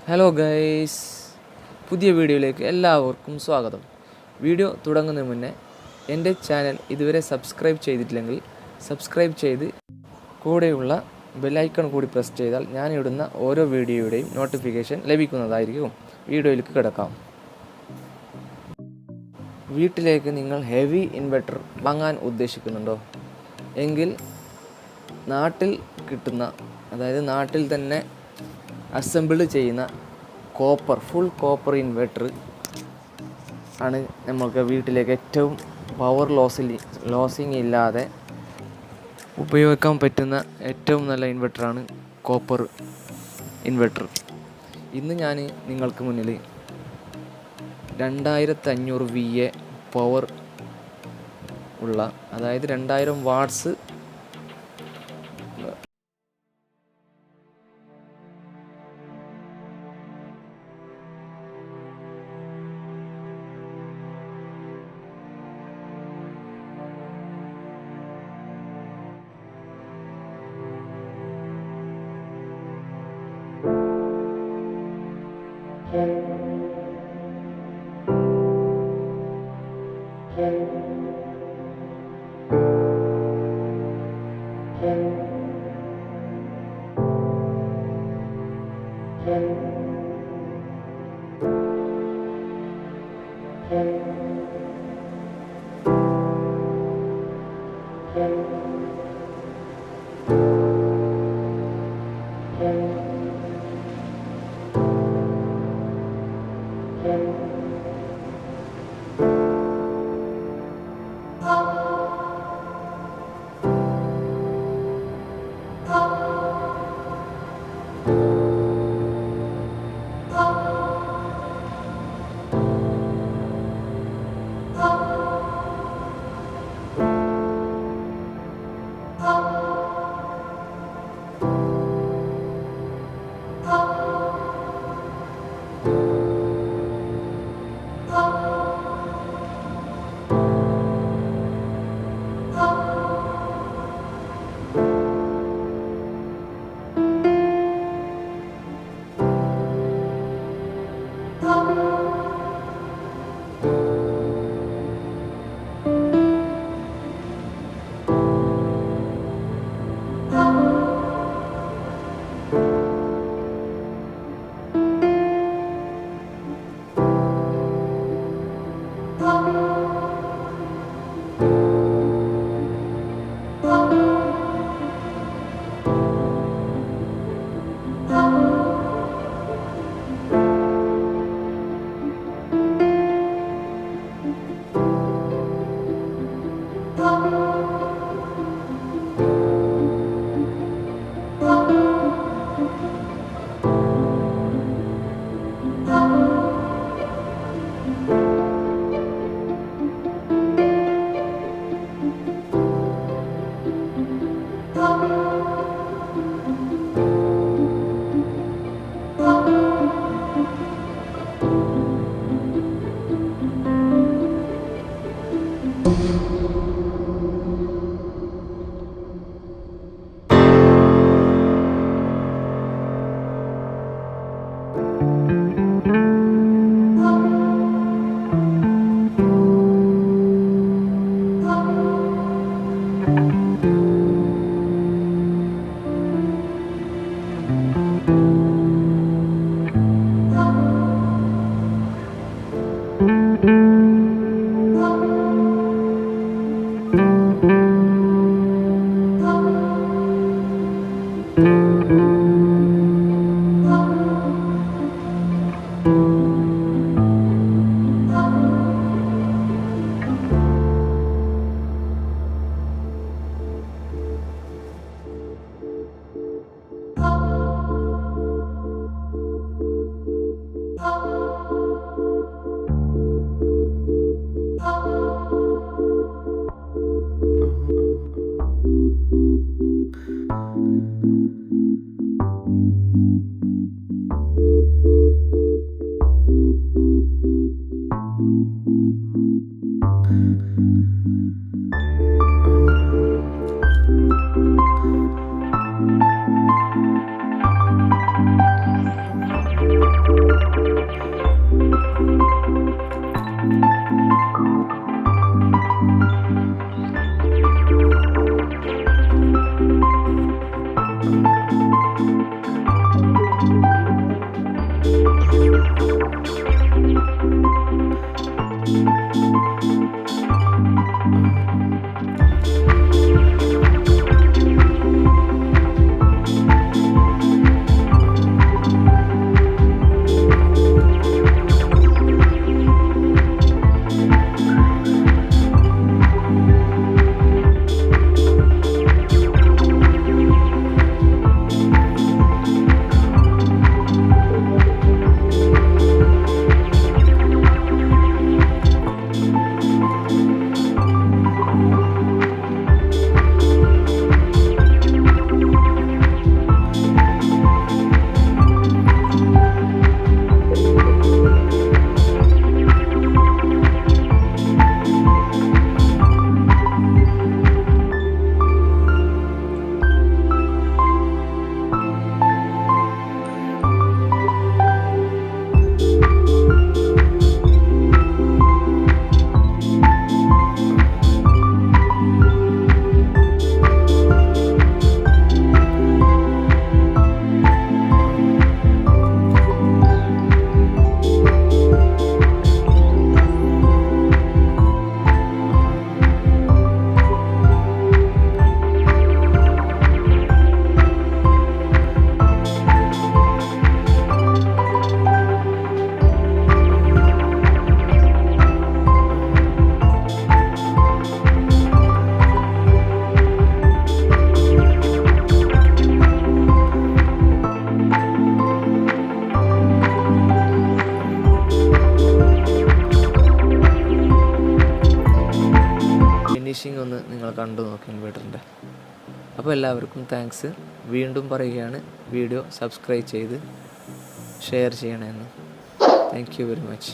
Hello guys, പുതിയ വീഡിയോയിലേക്ക് എല്ലാവർക്കും സ്വാഗതം. വീഡിയോ തുടങ്ങുന്നതിന് മുന്നേ എൻ്റെ ചാനൽ ഇതുവരെ സബ്സ്ക്രൈബ് ചെയ്തിട്ടില്ലെങ്കിൽ സബ്സ്ക്രൈബ് ചെയ്ത് കൂടെയുള്ള ബെല്ലൈക്കൺ കൂടി പ്രസ് ചെയ്താൽ ഞാൻ ഇടുന്ന ഓരോ വീഡിയോയുടെയും നോട്ടിഫിക്കേഷൻ ലഭിക്കുന്നതായിരിക്കും. വീഡിയോയിലേക്ക് കിടക്കാം. വീട്ടിലേക്ക് നിങ്ങൾ ഹെവി ഇൻവെർട്ടർ വാങ്ങാൻ ഉദ്ദേശിക്കുന്നുണ്ടോ എങ്കിൽ നാട്ടിൽ കിട്ടുന്ന, അതായത് നാട്ടിൽ തന്നെ അസംബിൾ ചെയ്യുന്ന ഫുൾ കോപ്പർ ഇൻവെർട്ടർ ആണ് നമുക്ക് വീട്ടിലേക്ക് ഏറ്റവും പവർ ലോസിങ് ഇല്ലാതെ ഉപയോഗിക്കാൻ പറ്റുന്ന ഏറ്റവും നല്ല ഇൻവെർട്ടറാണ് കോപ്പർ ഇൻവെർട്ടർ. ഇന്ന് ഞാൻ നിങ്ങൾക്ക് മുന്നിൽ 2500va പവർ ഉള്ള, അതായത് 2000 വാട്ട്സ് ഫിനിഷിംഗ് ഒന്ന് നിങ്ങൾ കണ്ടു നോക്കി ഇൻവെർട്ടറിൻ്റെ. അപ്പോൾ എല്ലാവർക്കും താങ്ക്സ്. വീണ്ടും പറയുകയാണ്, വീഡിയോ സബ്സ്ക്രൈബ് ചെയ്ത് ഷെയർ ചെയ്യണമെന്ന്. Thank you very much.